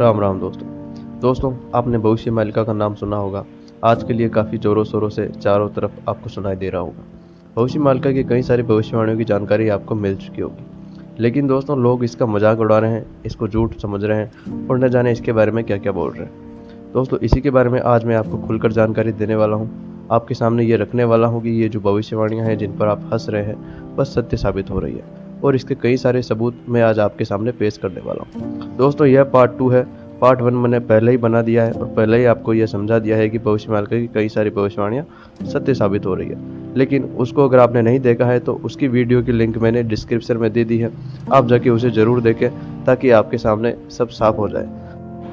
राम राम दोस्तों आपने भविष्य मालिका का नाम सुना होगा। आज के लिए काफ़ी ज़ोरों शोरों से चारों तरफ आपको सुनाई दे रहा होगा। भविष्य मालिका की कई सारी भविष्यवाणियों की जानकारी आपको मिल चुकी होगी, लेकिन दोस्तों लोग इसका मजाक उड़ा रहे हैं, इसको झूठ समझ रहे हैं और न जाने इसके बारे में क्या क्या बोल रहे हैं। दोस्तों इसी के बारे में आज मैं आपको खुलकर जानकारी देने वाला हूँ। आपके सामने ये रखने वाला हूँ कि ये जो भविष्यवाणियाँ हैं जिन पर आप हंस रहे हैं बस सत्य साबित हो रही है, और इसके कई सारे सबूत मैं आज आपके सामने पेश करने वाला हूँ। दोस्तों यह पार्ट 2 है। पार्ट 1 मैंने पहले ही बना दिया है और पहले ही आपको यह समझा दिया है कि भविष्य मालिका की कई सारी भविष्यवाणियाँ सत्य साबित हो रही है, लेकिन उसको अगर आपने नहीं देखा है तो उसकी वीडियो की लिंक मैंने डिस्क्रिप्शन में दे दी है। आप जाके उसे ज़रूर देखें ताकि आपके सामने सब साफ हो जाए।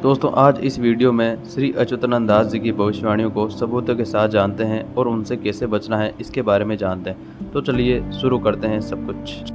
दोस्तों आज इस वीडियो में श्री अच्युतानंद दास जी की भविष्यवाणियों को सबूतों के साथ जानते हैं और उनसे कैसे बचना है इसके बारे में जानते हैं। तो चलिए शुरू करते हैं सब कुछ।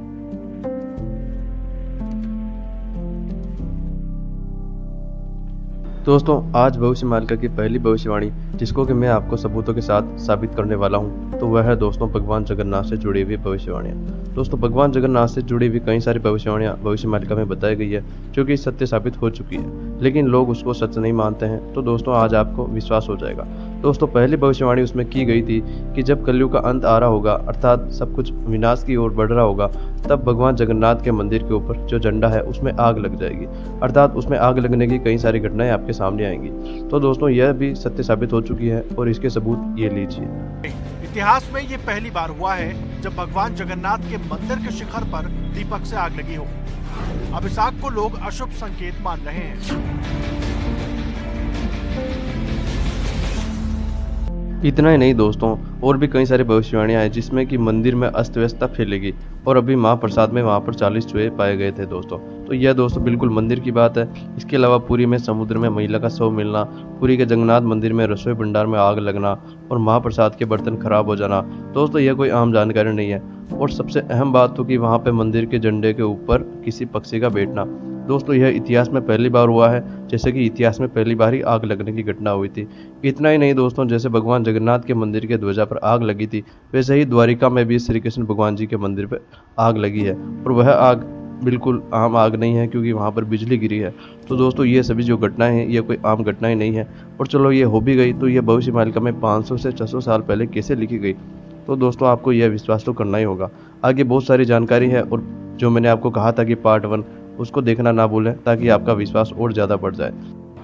दोस्तों आज भविष्य मालिका की पहली भविष्यवाणी जिसको कि मैं आपको सबूतों के साथ साबित करने वाला हूं, तो वह है दोस्तों भगवान जगन्नाथ से जुड़ी हुई भविष्यवाणियां। दोस्तों भगवान जगन्नाथ से जुड़ी हुई कई सारी भविष्यवाणियां भविष्य मालिका में बताई गई है जो कि सत्य साबित हो चुकी है, लेकिन लोग उसको सच नहीं मानते हैं। तो दोस्तों आज आपको विश्वास हो जाएगा। दोस्तों पहली भविष्यवाणी उसमें की गई थी कि जब कलयुग का अंत आ रहा होगा, अर्थात सब कुछ विनाश की ओर बढ़ रहा होगा, तब भगवान जगन्नाथ के मंदिर के ऊपर जो झंडा है उसमें आग लग जाएगी, अर्थात उसमें आग लगने की कई सारी घटनाएं आपके सामने आएंगी। तो दोस्तों यह भी सत्य साबित हो चुकी है और इसके सबूत ये लीजिए। इतिहास में ये पहली बार हुआ है जब भगवान जगन्नाथ के मंदिर के शिखर पर दीपक से आग लगी हो। अब इस आग को लोग अशुभ संकेत मान रहे हैं। इतना ही नहीं दोस्तों, और भी कई सारी भविष्यवाणियां हैं जिसमें कि मंदिर में अस्त व्यस्तता फैलेगी और अभी महाप्रसाद में वहां पर 40 चूहे पाए गए थे दोस्तों। तो यह दोस्तों बिल्कुल मंदिर की बात है। इसके अलावा पुरी में समुद्र में महिला का शव मिलना, पुरी के जगन्नाथ मंदिर में रसोई भंडार में आग लगना और महाप्रसाद के बर्तन खराब हो जाना, दोस्तों यह कोई आम जानकारी नहीं है। और सबसे अहम बात तो कि वहाँ पे मंदिर के झंडे के ऊपर किसी पक्षी का बैठना। दोस्तों यह इतिहास में पहली बार हुआ है, जैसे कि इतिहास में पहली बार ही आग लगने की घटना हुई थी। इतना ही नहीं दोस्तों, जैसे भगवान जगन्नाथ के मंदिर के ध्वजा पर आग लगी थी, वैसे ही द्वारिका में भी श्री कृष्ण भगवान जी के मंदिर पर आग लगी है, और वह आग बिल्कुल आम आग नहीं है क्योंकि वहाँ पर बिजली गिरी है। तो दोस्तों ये सभी जो घटनाएं हैं ये कोई आम घटनाएं नहीं है। और चलो ये हो भी गई तो ये भविष्य मालिका में 500 से 600 साल पहले कैसे लिखी गई, तो दोस्तों आपको यह विश्वास तो करना ही होगा। आगे बहुत सारी जानकारी है और जो मैंने आपको कहा था कि पार्ट 1 उसको देखना ना भूलें ताकि आपका विश्वास और ज़्यादा बढ़ जाए।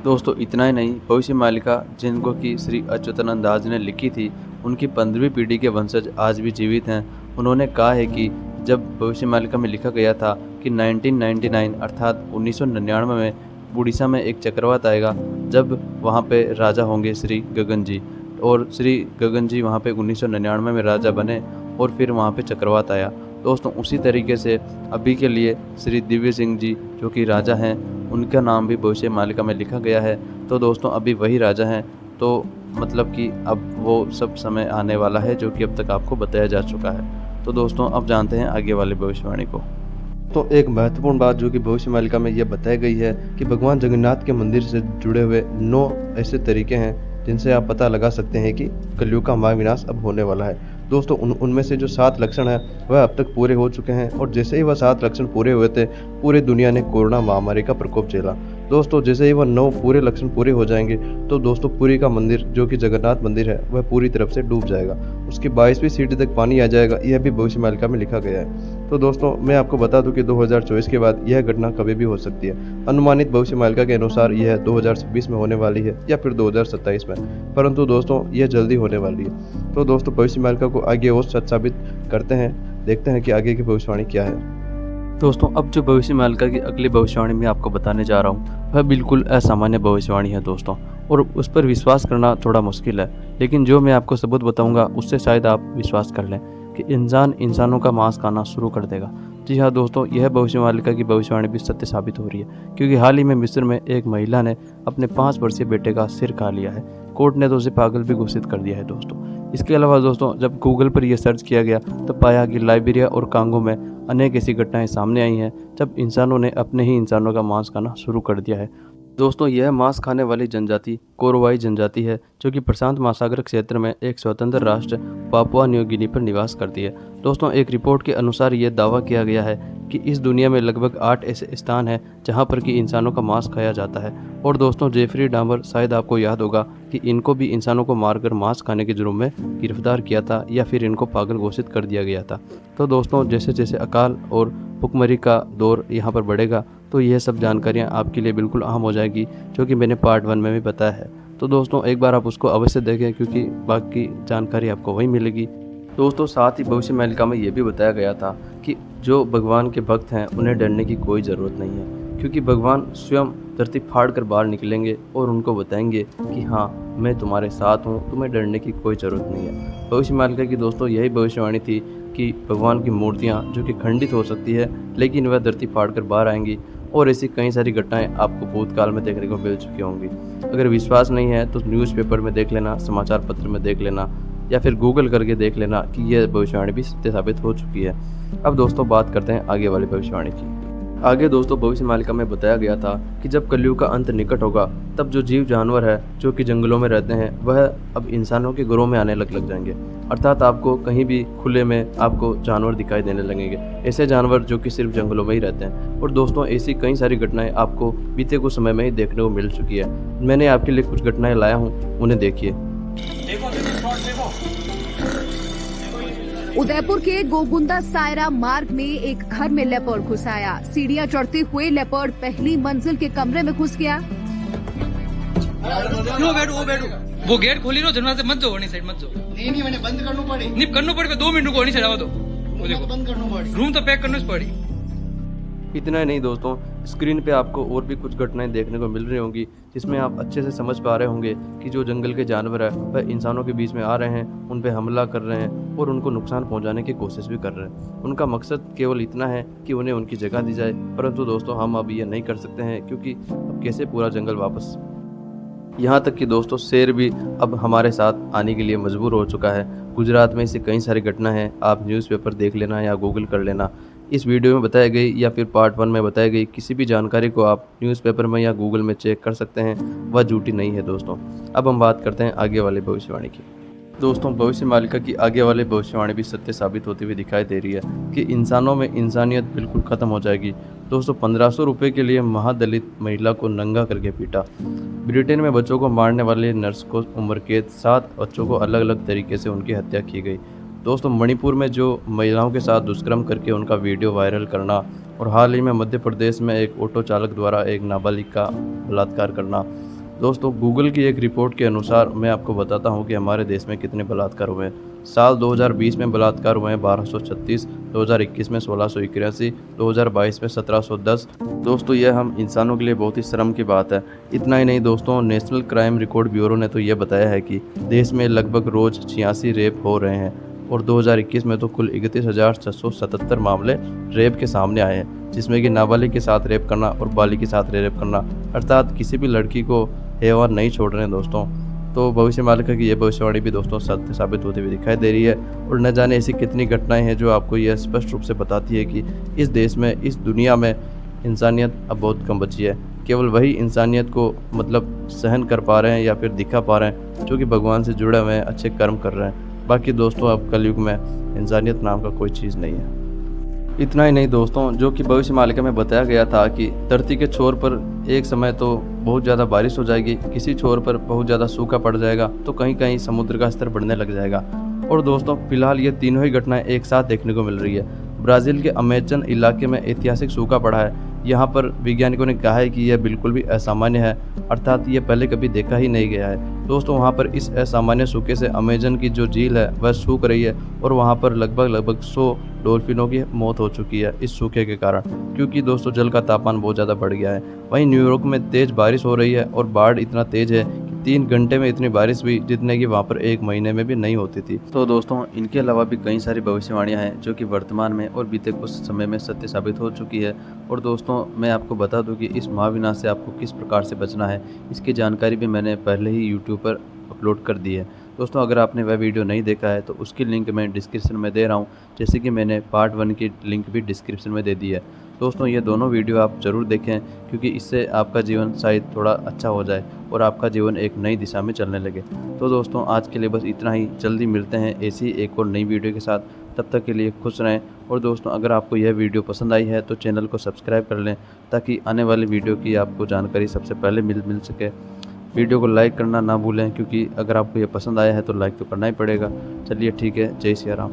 दोस्तों इतना ही नहीं, भविष्य मालिका जिनको कि श्री अच्युतानंद दास जी ने लिखी थी, उनकी 15वीं पीढ़ी के वंशज आज भी जीवित हैं। उन्होंने कहा है कि जब भविष्य मालिका में लिखा गया था कि 1999 अर्थात 1999 में उड़ीसा में एक चक्रवात आएगा, जब वहाँ पे राजा होंगे श्री गगन जी, और श्री गगन जी वहाँ पे 1999 में राजा बने और फिर वहाँ पे चक्रवात आया। दोस्तों उसी तरीके से अभी के लिए श्री दिव्य सिंह जी जो कि राजा हैं, उनका नाम भी भविष्य मालिका में लिखा गया है। तो दोस्तों अभी वही राजा हैं, तो मतलब कि अब वो सब समय आने वाला है जो कि अब तक आपको बताया जा चुका है। तो दोस्तों अब जानते हैं आगे वाली भविष्यवाणी को। तो एक महत्वपूर्ण बात जो कि भविष्य मालिका में यह बताई गई है कि भगवान जगन्नाथ के मंदिर से जुड़े हुए 9 ऐसे तरीके हैं जिनसे आप पता लगा सकते हैं कि कलयुग का महाविनाश अब होने वाला है। दोस्तों उनमें से जो 7 लक्षण हैं वह अब तक पूरे हो चुके हैं, और जैसे ही वह 7 लक्षण पूरे हुए थे पूरी दुनिया ने कोरोना महामारी का प्रकोप झेला। दोस्तों जैसे ही वह 9 पूरे लक्षण पूरे हो जाएंगे तो दोस्तों पुरी का मंदिर जो कि जगन्नाथ मंदिर है वह पूरी तरफ से डूब जाएगा, उसकी 22वीं सीढ़ी तक पानी आ जाएगा। यह भी भविष्य मालिका में लिखा गया है। तो दोस्तों मैं आपको बता दूं कि 2024 के बाद यह घटना कभी भी हो सकती है। अनुमानित भविष्य मालिका के अनुसार यह 2026 में होने वाली है या फिर 2027 में, परंतु दोस्तों यह जल्दी होने वाली है। तो दोस्तों भविष्य मालिका को आगे और सच साबित करते हैं, देखते हैं कि आगे की भविष्यवाणी क्या है। दोस्तों अब जो भविष्य मालिका की अगली भविष्यवाणी मैं आपको बताने जा रहा हूँ वह बिल्कुल असामान्य भविष्यवाणी है दोस्तों, और उस पर विश्वास करना थोड़ा मुश्किल है, लेकिन जो मैं आपको सबूत बताऊंगा उससे शायद आप विश्वास कर लें कि इंसान इंसानों का मांस खाना शुरू कर देगा। जी हाँ दोस्तों, यह भविष्य मालिका की भविष्यवाणी भी सत्य साबित हो रही है, क्योंकि हाल ही में मिस्र में एक महिला ने अपने 5 वर्षीय बेटे का सिर खा लिया है। कोर्ट ने तो उसे पागल भी घोषित कर दिया है दोस्तों। इसके अलावा दोस्तों जब गूगल पर यह सर्च किया गया तो पाया कि लाइबेरिया और कांगो में अनेक ऐसी घटनाएं सामने आई हैं जब इंसानों ने अपने ही इंसानों का मांस खाना शुरू कर दिया है। दोस्तों यह मांस खाने वाली जनजाति कोरवाई जनजाति है जो कि प्रशांत महासागर क्षेत्र में एक स्वतंत्र राष्ट्र पापुआ न्यू गिनी पर निवास करती है। दोस्तों एक रिपोर्ट के अनुसार यह दावा किया गया है कि इस दुनिया में लगभग 8 ऐसे स्थान हैं जहां पर कि इंसानों का मांस खाया जाता है। और दोस्तों जेफरी डामर, शायद आपको याद होगा कि इनको भी इंसानों को मारकर मांस खाने के जुर्म में गिरफ्तार किया था या फिर इनको पागल घोषित कर दिया गया था। तो दोस्तों जैसे जैसे अकाल और भुखमरी का दौर यहाँ पर बढ़ेगा तो यह सब जानकारियाँ आपके लिए बिल्कुल अहम हो जाएगी, जो कि मैंने पार्ट 1 में भी बताया है। तो दोस्तों एक बार आप उसको अवश्य देखें क्योंकि बाकी जानकारी आपको वहीं मिलेगी। दोस्तों साथ ही भविष्य मालिका में ये भी बताया गया था कि जो भगवान के भक्त हैं उन्हें डरने की कोई ज़रूरत नहीं है, क्योंकि भगवान स्वयं धरती फाड़ कर बाहर निकलेंगे और उनको बताएंगे कि हाँ मैं तुम्हारे साथ हूँ, तुम्हें डरने की कोई ज़रूरत नहीं है। भविष्य मालिका की दोस्तों यही भविष्यवाणी थी कि भगवान की मूर्तियाँ जो कि खंडित हो सकती है लेकिन वह धरती फाड़ कर बाहर आएंगी, और ऐसी कई सारी घटनाएं आपको भूतकाल में देखने को मिल चुकी होंगी। अगर विश्वास नहीं है तो न्यूज़पेपर में देख लेना, समाचार पत्र में देख लेना या फिर गूगल करके देख लेना कि यह भविष्यवाणी भी सत्य साबित हो चुकी है। अब दोस्तों बात करते हैं आगे वाली भविष्यवाणी की। आगे दोस्तों भविष्य मालिका में बताया गया था कि जब कलयुग का अंत निकट होगा तब जो जीव जानवर है जो कि जंगलों में रहते हैं वह अब इंसानों के घरों में आने लग जाएंगे। अर्थात आपको कहीं भी खुले में आपको जानवर दिखाई देने लगेंगे, ऐसे जानवर जो कि सिर्फ जंगलों में ही रहते हैं। और दोस्तों ऐसी कई सारी घटनाएं आपको बीते कुछ समय में ही देखने को मिल चुकी है। मैंने आपके लिए कुछ घटनाएं लाया हूँ, उन्हें देखिए। उदयपुर के गोगुंदा सायरा मार्ग में एक घर में लेपर्ड घुस आया। सीढ़ियां चढ़ते हुए लेपर्ड पहली मंजिल के कमरे में घुस गया। वो गेट खोली रो जनवा से मत जाओ, साइड मत जाओ। नहीं मैंने बंद करना पड़ी। नहीं करना पड़ेगा, 2 मिनट को नहीं चढ़ावा दो। वो देखो बंद करना पड़ी, रूम तो पैक करना पड़ी। इतना ही नहीं दोस्तों, स्क्रीन पे आपको और भी कुछ घटनाएं देखने को मिल रही होंगी जिसमें आप अच्छे से समझ पा रहे होंगे कि जो जंगल के जानवर है वह इंसानों के बीच में आ रहे हैं, उन पे हमला कर रहे हैं और उनको नुकसान पहुंचाने की कोशिश भी कर रहे हैं। उनका मकसद केवल इतना है कि उन्हें उनकी जगह दी जाए, परंतु दोस्तों हम अब ये नहीं कर सकते हैं क्योंकि अब कैसे पूरा जंगल वापस। यहाँ तक कि दोस्तों शेर भी अब हमारे साथ आने के लिए मजबूर हो चुका है। गुजरात में ऐसी कई सारी घटना है, आप न्यूज़पेपर देख लेना या गूगल कर लेना। इस वीडियो में बताई गई या फिर पार्ट 1 में बताई गई किसी भी जानकारी को आप न्यूज़पेपर में या गूगल में चेक कर सकते हैं, वह झूठी नहीं है दोस्तों। अब हम बात करते हैं आगे वाली भविष्यवाणी की। दोस्तों भविष्य मालिका की आगे वाली भविष्यवाणी भी सत्य साबित होती हुई दिखाई दे रही है कि इंसानों में इंसानियत बिल्कुल ख़त्म हो जाएगी। दोस्तों 1500 रुपये के लिए महादलित महिला को नंगा करके पीटा। ब्रिटेन में बच्चों को मारने वाले नर्स को उम्र कैद, 7 बच्चों को अलग अलग तरीके से उनकी हत्या की गई। दोस्तों मणिपुर में जो महिलाओं के साथ दुष्कर्म करके उनका वीडियो वायरल करना, और हाल ही में मध्य प्रदेश में एक ऑटो चालक द्वारा एक नाबालिग का बलात्कार करना। दोस्तों गूगल की एक रिपोर्ट के अनुसार मैं आपको बताता हूं कि हमारे देश में कितने बलात्कार हुए हैं। साल 2020 में बलात्कार हुए हैं 1236, 2021 में 1681, 2022 में 1710। दोस्तों यह हम इंसानों के लिए बहुत ही शर्म की बात है। इतना ही नहीं दोस्तों, नेशनल क्राइम रिकॉर्ड ब्यूरो ने तो यह बताया है कि देश में लगभग रोज़ 86 रेप हो रहे हैं, और 2021 में तो कुल 31,677 मामले रेप के सामने आए हैं, जिसमें कि नाबालिग के साथ रेप करना और बालिग के साथ रेप करना, अर्थात किसी भी लड़की को हैवान नहीं छोड़ रहे हैं दोस्तों। तो भविष्य मालिका की यह भविष्यवाणी भी दोस्तों सत्य साबित होती हुई दिखाई दे रही है, और न जाने ऐसी कितनी घटनाएं हैं जो आपको यह स्पष्ट रूप से बताती है कि इस देश में, इस दुनिया में इंसानियत अब बहुत कम बची है। केवल वही इंसानियत को मतलब सहन कर पा रहे हैं या फिर दिखा पा रहे हैं जो कि भगवान से जुड़े हुए हैं, अच्छे कर्म कर रहे हैं। बाकी दोस्तों अब कलयुग में इंसानियत नाम का कोई चीज़ नहीं है। इतना ही नहीं दोस्तों, जो कि भविष्य मालिका में बताया गया था कि धरती के छोर पर एक समय तो बहुत ज़्यादा बारिश हो जाएगी, किसी छोर पर बहुत ज़्यादा सूखा पड़ जाएगा, तो कहीं कहीं समुद्र का स्तर बढ़ने लग जाएगा। और दोस्तों फिलहाल ये तीनों ही घटनाएं एक साथ देखने को मिल रही है। ब्राज़ील के अमेजन इलाके में ऐतिहासिक सूखा पड़ा है। यहाँ पर वैज्ञानिकों ने कहा है कि यह बिल्कुल भी असामान्य है, अर्थात ये पहले कभी देखा ही नहीं गया है। दोस्तों वहाँ पर इस असामान्य सूखे से अमेजन की जो झील है वह सूख रही है, और वहाँ पर लगभग 100 डॉल्फिनों की मौत हो चुकी है इस सूखे के कारण, क्योंकि दोस्तों जल का तापमान बहुत ज़्यादा बढ़ गया है। वहीं न्यूयॉर्क में तेज़ बारिश हो रही है, और बाढ़ इतना तेज़ है कि 3 घंटे में इतनी बारिश हुई जितने की वहाँ पर 1 महीने में भी नहीं होती थी। तो दोस्तों इनके अलावा भी कई सारी भविष्यवाणियाँ हैं जो कि वर्तमान में और बीते कुछ समय में सत्य साबित हो चुकी है। और दोस्तों मैं आपको बता दूं कि इस महाविनाश से आपको किस प्रकार से बचना है, इसकी जानकारी भी मैंने पहले ही यूट्यूब पर अपलोड कर दी है। दोस्तों अगर आपने वह वीडियो नहीं देखा है तो उसकी लिंक मैं डिस्क्रिप्शन में दे रहा हूँ, जैसे कि मैंने पार्ट 1 की लिंक भी डिस्क्रिप्शन में दे दी है। दोस्तों ये दोनों वीडियो आप ज़रूर देखें, क्योंकि इससे आपका जीवन शायद थोड़ा अच्छा हो जाए और आपका जीवन एक नई दिशा में चलने लगे। तो दोस्तों आज के लिए बस इतना ही, जल्दी मिलते हैं ऐसी एक और नई वीडियो के साथ। तब तक के लिए खुश रहें। और दोस्तों अगर आपको यह वीडियो पसंद आई है तो चैनल को सब्सक्राइब कर लें, ताकि आने वाली वीडियो की आपको जानकारी सबसे पहले मिल सके। वीडियो को लाइक करना ना भूलें, क्योंकि अगर आपको ये पसंद आया है तो लाइक तो करना ही पड़ेगा। चलिए ठीक है, जय सिया राम।